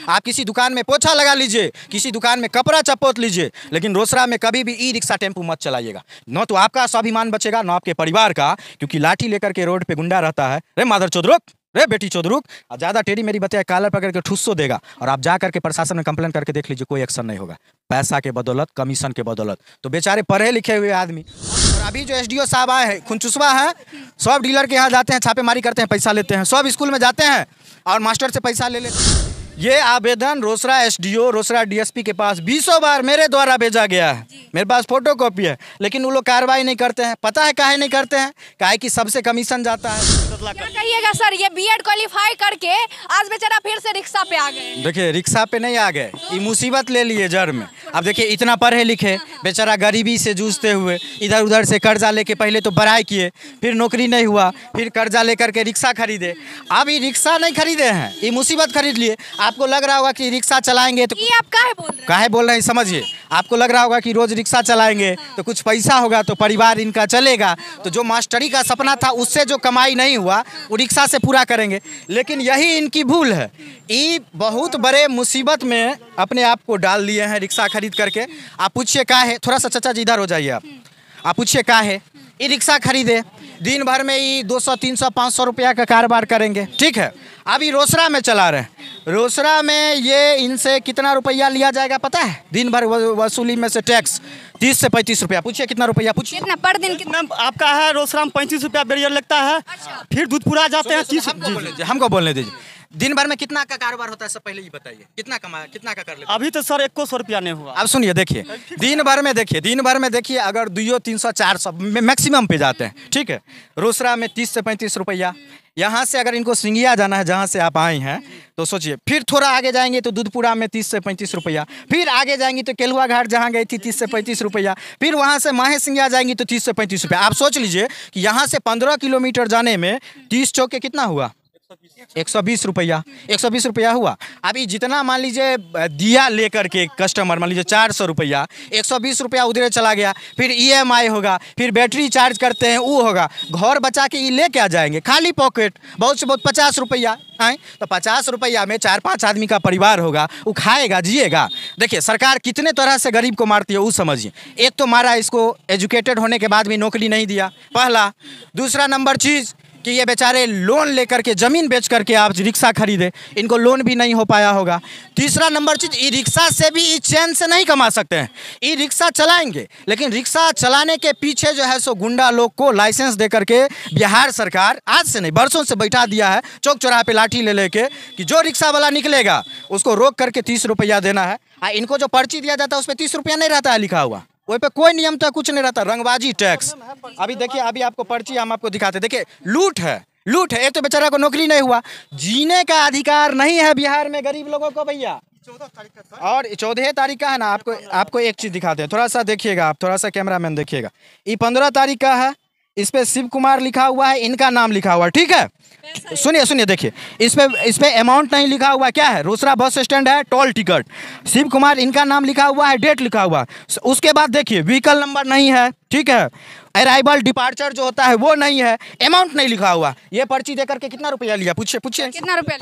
आप किसी दुकान में पोछा लगा लीजिए, किसी दुकान में कपड़ा चपोत लीजिए, लेकिन रोसड़ा में कभी भी ई रिक्शा टेम्पू मत चलाइएगा। न तो आपका स्वाभिमान बचेगा, न आपके परिवार का, क्योंकि लाठी लेकर के रोड पे गुंडा रहता है। रे मादर चोदरुक, रे बेटी चोदरुक, ज़्यादा टेढ़ी मेरी बतिया कालर पकड़ के ठुस्सो देगा और आप जा करके प्रशासन में कंप्लेन करके देख लीजिए, कोई एक्शन नहीं होगा। पैसा के बदौलत, कमीशन के बदौलत। तो बेचारे पढ़े लिखे हुए आदमी। और अभी जो एसडीओ साहब आए हैं, खुनचुसवा है, सब डीलर के यहाँ जाते हैं, छापेमारी करते हैं, पैसा लेते हैं, सब स्कूल में जाते हैं और मास्टर से पैसा ले लेते हैं। ये आवेदन रोसड़ा एसडीओ, रोसड़ा डीएसपी के पास 20 बार मेरे द्वारा भेजा गया है। मेरे पास फोटो कॉपी है, लेकिन वो लोग कार्रवाई नहीं करते हैं। पता है काहे नहीं करते हैं? काहे कि सबसे कमीशन जाता है। क्या कहिएगा सर, ये बीएड क्वालिफाई करके आज बेचारा फिर से रिक्शा पे आ गए। देखिए, रिक्शा पे नहीं आ गए, ये मुसीबत ले लिए जड़ में। अब देखिए, इतना पढ़े लिखे, बेचारा गरीबी से जूझते हुए इधर उधर से कर्जा लेके पहले तो पढ़ाई किए, फिर नौकरी नहीं हुआ, फिर कर्जा लेकर के रिक्शा खरीदे। अब ये रिक्शा नहीं खरीदे हैं, ये मुसीबत खरीद लिए। आपको लग रहा होगा कि रिक्शा चलाएंगे तो ये आप काहे बोल रहे हैं? समझिए, आपको लग रहा होगा कि रोज रिक्शा चलाएंगे तो कुछ पैसा होगा तो परिवार इनका चलेगा, तो जो मास्टरी का सपना था उससे जो कमाई नहीं हुआ वो रिक्शा से पूरा करेंगे। लेकिन यही इनकी भूल है। ये बहुत बड़े मुसीबत में अपने आप को डाल लिए हैं रिक्शा खरीद करके। आप पूछिए का है, थोड़ा सा चाचा जी इधर हो जाइए, आप पूछिए का है, ये रिक्शा खरीदे, दिन भर में ही 200, 300, 500 रुपया का कारोबार करेंगे, ठीक है। अभी रोसड़ा में चला रहे हैं, रोसड़ा में ये इनसे कितना रुपया लिया जाएगा पता है? दिन भर वसूली में से टैक्स 30 से 35 रुपया। पूछिए कितना रुपया, पूछिए कितना पर दिन कितना आपका है? रोसड़ा में 35 रुपया बैरियर लगता है। अच्छा। फिर दूधपुरा जाते हैं 30। हमको बोलने दीजिए, दिन भर में कितना का कारोबार होता है सब पहले ही बताइए, कितना कितना का कर लेते? अभी तो सर 100 रुपया नहीं हुआ। अब सुनिए, देखिए, दिन भर में देखिए अगर 200, 300, 400 मैक्सिमम पे जाते हैं, ठीक है। रोसड़ा में 30 से 35 रुपया। यहाँ से अगर इनको सिंगिया जाना है, जहाँ से आप आए हैं, तो सोचिए, फिर थोड़ा आगे जाएंगे तो दूधपुरा में 30 से 35 रुपया, फिर आगे जाएंगे तो केलुआ घाट जहाँ गई थी 30 से 35 रुपया, फिर वहाँ से माहे सिंगिया जाएंगी तो 30 से 35 रुपया। आप सोच लीजिए कि यहाँ से 15 किलोमीटर जाने में 30 चौके कितना हुआ? 120 रुपया। 120 रुपया हुआ। अभी जितना मान लीजिए दिया लेकर के कस्टमर, मान लीजिए 400 रुपया, 120 रुपया उधर चला गया, फिर ईएमआई होगा, फिर बैटरी चार्ज करते हैं वो होगा, घर बचा के ये ले क्या जाएंगे? खाली पॉकेट, बहुत से बहुत 50 रुपया आए तो 50 रुपया में 4-5 आदमी का परिवार होगा, वो खाएगा, जिएगा। देखिए, सरकार कितने तरह से गरीब को मारती है वो समझिए। एक तो मारा इसको एजुकेटेड होने के बाद भी नौकरी नहीं दिया, पहला। दूसरा नंबर चीज़ कि ये बेचारे लोन लेकर के ज़मीन बेच करके आप रिक्शा खरीदे, इनको लोन भी नहीं हो पाया होगा। तीसरा नंबर चीज़, ई रिक्शा से भी ई चैन से नहीं कमा सकते हैं। ई रिक्शा चलाएंगे, लेकिन रिक्शा चलाने के पीछे जो है सो गुंडा लोग को लाइसेंस दे करके बिहार सरकार आज से नहीं बरसों से बैठा दिया है, चौक चौराहे पे लाठी ले लेके कि जो रिक्शा वाला निकलेगा उसको रोक करके 30 रुपया देना है। इनको जो पर्ची दिया जाता है उस पर 30 रुपया नहीं रहता है लिखा हुआ, वही पे कोई नियम तो कुछ नहीं रहता, रंगबाजी टैक्स। अभी देखिए, अभी आपको पर्ची हम आपको दिखाते, देखिए लूट है, लूट है। एक तो बेचारा को नौकरी नहीं हुआ, जीने का अधिकार नहीं है बिहार में गरीब लोगों को भैया। और 14 तारीख का है ना, आपको एक चीज़ दिखाते हैं, थोड़ा सा देखिएगा आप, थोड़ा सा कैमरामैन देखिएगा। ये 15 तारीख का है, इस पे शिव कुमार लिखा हुआ है, इनका नाम लिखा हुआ है, ठीक है। सुनिए, देखिए, इस पे अमाउंट नहीं लिखा हुआ, क्या है? रोसड़ा बस स्टैंड है, टोल टिकट, शिव कुमार इनका नाम लिखा हुआ है, डेट लिखा हुआ है। उसके बाद देखिए, व्हीकल नंबर नहीं है, ठीक है। अराइवल डिपार्चर जो होता है वो नहीं है, अमाउंट नहीं लिखा हुआ। ये पर्ची देकर के कितना रुपया लिया? पूछिए कितना रुपया?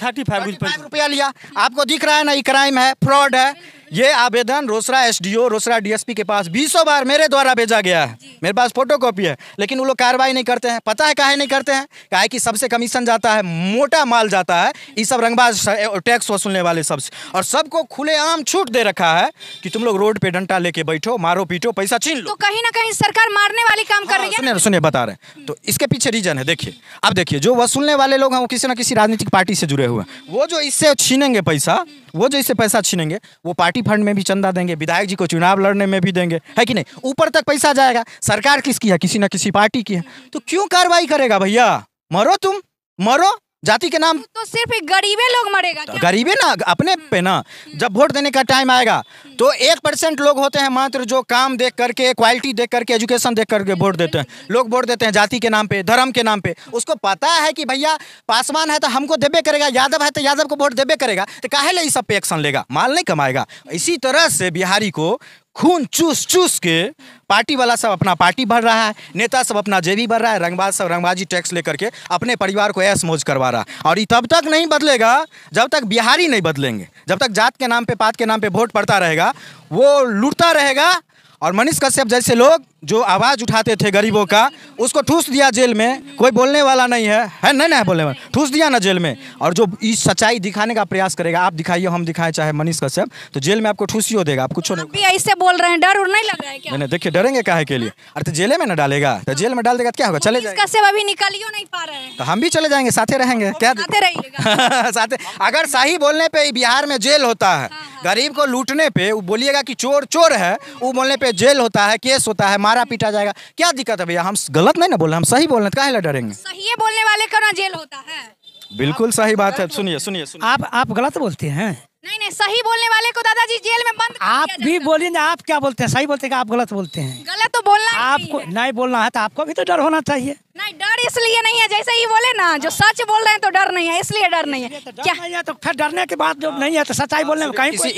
35 रुपया लिया। आपको दिख रहा है ना, ये क्राइम है, फ्रॉड है। ये आवेदन रोसड़ा एसडीओ, रोसड़ा डीएसपी के पास 20 बार मेरे द्वारा भेजा गया है। मेरे पास फोटो कॉपी है, लेकिन वो लोग कार्रवाई नहीं करते हैं। पता है काहे नहीं करते हैं? काहे कि सबसे कमीशन जाता है, मोटा माल जाता है, ये सब रंगबाज टैक्स वसूलने वाले सबसे, और सबको खुलेआम छूट दे रखा है कि तुम लोग रोड पे डंडा लेके बैठो, मारो पीटो, पैसा छीन लो। तो कहीं ना कहीं सरकार मारने वाली काम कर रही है। सुनिए, बता रहे हैं। तो इसके पीछे रीजन है, देखिए। अब देखिए, जो वसूलने वाले लोग हैं वो किसी ना किसी राजनीतिक पार्टी से जुड़े हुए हैं। वो जो इससे छीनेंगे पैसा, वो जो इससे पैसा छीनेंगे, वो पार्टी फंड में भी चंदा देंगे, विधायक जी को चुनाव लड़ने में भी देंगे, है कि नहीं? ऊपर तक पैसा जाएगा। सरकार किसकी है? किसी ना किसी पार्टी की है। तो क्यों कार्रवाई करेगा भैया? मरो, तुम मरो, जाति के नाम। तो सिर्फ एक गरीबे लोग मरेगा क्या? गरीबे ना, अपने पे ना। जब वोट देने का टाइम आएगा तो 1% लोग होते हैं मात्र, जो काम देख करके, क्वालिटी देख करके, एजुकेशन देख करके वोट देते हैं। लोग वोट देते हैं जाति के नाम पे, धर्म के नाम पे। उसको पता है कि भैया पासवान है तो हमको देबे करेगा, यादव है तो यादव को वोट देबे करेगा, तो काहे ले इस सब पे एक्शन लेगा? माल नहीं कमाएगा। इसी तरह से बिहारी को खून चूस चूस के पार्टी वाला सब अपना पार्टी भर रहा है, नेता सब अपना जेबी भर रहा है, रंगबाज सब रंगबाजी टैक्स लेकर के अपने परिवार को ऐश मौज करवा रहा है। और ये तब तक नहीं बदलेगा जब तक बिहारी नहीं बदलेंगे, जब तक जात के नाम पे पात के नाम पे वोट पड़ता रहेगा, वो लूटता रहेगा। और मनीष कश्यप जैसे लोग जो आवाज़ उठाते थे गरीबों का, उसको ठूस दिया जेल में, कोई बोलने वाला नहीं है नहीं बोलने वाला, ठूस दिया ना जेल में। और जो इस सच्चाई दिखाने का प्रयास करेगा, आप दिखाइए हम दिखाएं चाहे मनीष कश्यप, तो जेल में आपको ठूसियो देगा, आप कुछ नहीं। भी ऐसे बोल रहे हैं, डर और नहीं लग रहा है क्या? नहीं देखिए, डरेंगे काहे के लिए? अरे तो जेल में ना डालेगा, तो जेल में डाल देगा तो क्या होगा, चले जाएंगे। कश्यप अभी निकालियो नहीं पा रहे हैं, तो हम भी चले जाएंगे, साथे रहेंगे, क्या आते रहिएगा। साथे। अगर सही बोलने पे बिहार में जेल होता है, गरीब को लूटने पे वो बोलिएगा कि चोर चोर है, वो बोलने पे जेल होता है, केस होता है, मारा पीटा जाएगा, क्या दिक्कत है भैया? हम गलत नहीं ना बोल रहे, हम सही बोल रहे हैं, काहे ला डरेंगे? सही बोलने वाले का ना जेल होता है। बिल्कुल सही बात है। सुनिए सुनिए सुनिए, आप गलत बोलते हैं। नहीं सही बोलने वाले को दादाजी जेल में बंद कर आप दिया भी जाएगा। बोलिए ना, आप क्या बोलते हैं? सही बोलते हैं कि आप गलत बोलते हैं? गलत तो बोलना ही आपको नहीं है। नहीं बोलना है तो आपको भी तो डर होना चाहिए। नहीं डर इसलिए नहीं है, जैसे ही बोले ना, जो सच बोल रहे हैं तो डर नहीं है, इसलिए डर नहीं है। क्या नहीं है तो फिर डरने के बाद जो नहीं है तो सच्चाई बोलने में कहीं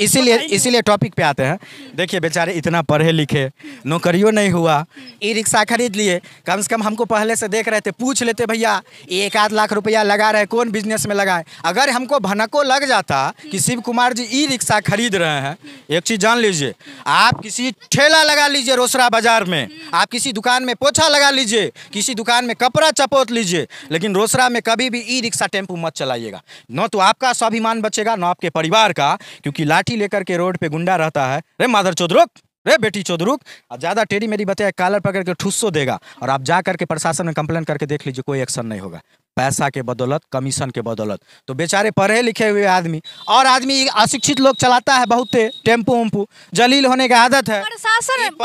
इसीलिए टॉपिक पे आते हैं। देखिए बेचारे इतना पढ़े लिखे, नौकरियों नहीं हुआ, ई रिक्शा खरीद लिए, कम से कम हमको पहले से देख रहे थे, पूछ लेते भैया 1-8 लाख रुपया लगा रहे, कौन बिजनेस में लगाए। अगर हमको भनको लग जाता कि शिव कुमार जी ई रिक्शा खरीद रहे हैं, एक चीज़ जान लीजिए, आप किसी ठेला लगा लीजिए रोसड़ा बाजार में, आप किसी दुकान में पोछा लगा लीजिए, किसी दुकान में कपड़ा चपोत लीजिए, लेकिन रोसड़ा में कभी भी ई रिक्शा टेम्पू मत चलाइएगा। न तो आपका स्वाभिमान बचेगा, न आपके परिवार का, क्योंकि लाठी लेकर के रोड पे गुंडा रहता है। रे माधर चौधरुक, रे बेटी चौधरुक, और ज़्यादा टेढ़ी मेरी बताया कालर पकड़ के ठुस्सो देगा। और आप जा करके प्रशासन में कंप्लेन करके देख लीजिए, कोई एक्शन नहीं होगा, पैसा के बदौलत, कमीशन के बदौलत। तो बेचारे पढ़े लिखे हुए आदमी, और आदमी अशिक्षित लोग चलाता है बहुत टेम्पू उम्पू, जलील होने की आदत है। प्रशासन एक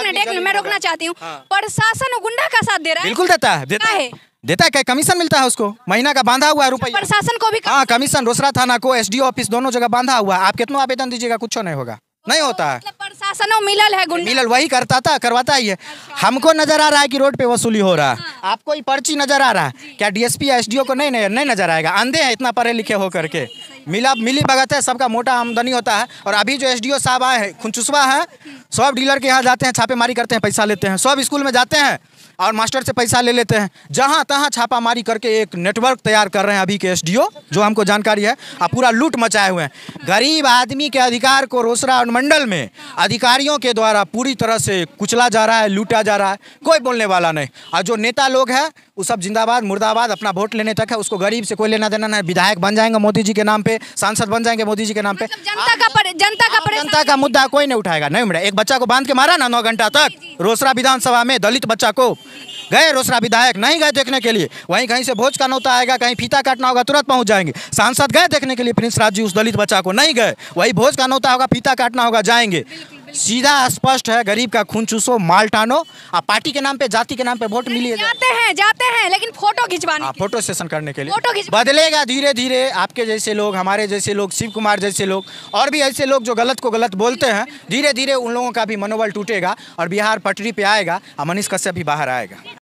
मिनट मैं रोकना चाहती हूँ, प्रशासन गुंडा का साथ दे रहा है। बिल्कुल देता है, देता है क्या? कमीशन मिलता है उसको, महीना का बांधा हुआ है रुपया। प्रशासन को भी हाँ कमीशन, रोसड़ा थाना को, एसडीओ ऑफिस दोनों जगह बांधा हुआ है। आप कितना आवेदन दीजिएगा, कुछ नहीं होगा, नहीं होता है। मतलब प्रशासन मिलल है गुंडा, मिलल वही करवाता ही है। हमको नजर आ रहा है कि रोड पे वसूली हो रहा है, आपको ही पर्ची नजर आ रहा है क्या? डीएसपी या एसडीओ को नहीं नजर आएगा? अंधे हैं इतना पढ़े लिखे हो करके। मिली भगत है, सबका मोटा आमदनी होता है। और अभी जो एसडीओ साहब आए हैं, खुनचुसवा है, सब डीलर के यहाँ जाते हैं, छापेमारी करते हैं, पैसा लेते हैं, सब स्कूल में जाते हैं और मास्टर से पैसा ले लेते हैं। जहाँ तहाँ छापामारी करके एक नेटवर्क तैयार कर रहे हैं अभी के एसडीओ, जो हमको जानकारी है, और पूरा लूट मचाए हुए हैं। गरीब आदमी के अधिकार को रोसड़ा मंडल में अधिकारियों के द्वारा पूरी तरह से कुचला जा रहा है, लूटा जा रहा है, कोई बोलने वाला नहीं। और जो नेता लोग हैं वो सब जिंदाबाद मुर्दाबाद, अपना वोट लेने तक है, उसको गरीब से कोई लेना देना नहीं। विधायक बन जाएंगे मोदी जी के नाम पे, सांसद बन जाएंगे मोदी जी के नाम पे, जनता का मुद्दा कोई नहीं उठाएगा। नहीं बेटा, एक बच्चा को बांध के मारा ना 9 घंटा तक रोसड़ा विधानसभा में, दलित बच्चा को, गए रोसड़ा विधायक नहीं गए देखने के लिए, वहीं कहीं से भोज का नौता आएगा, कहीं फीता काटना होगा तुरंत पहुंच जाएंगे। सांसद गए देखने के लिए प्रिंस राज जी उस दलित बच्चा को, नहीं गए, वही भोज का नौता होगा, फीता काटना होगा, जाएंगे। सीधा स्पष्ट है, गरीब का खून चूसो, माल टानो, और पार्टी के नाम पे, जाति के नाम पे वोट मिलिए। जाते हैं लेकिन फोटो खिंचवाने, फोटो सेशन करने के लिए। बदलेगा धीरे धीरे, आपके जैसे लोग, हमारे जैसे लोग, शिव कुमार जैसे लोग, और भी ऐसे लोग जो गलत को गलत बोलते हैं, धीरे धीरे उन लोगों का भी मनोबल टूटेगा और बिहार पटरी पे आएगा और मनीष कश्यप भी बाहर आएगा।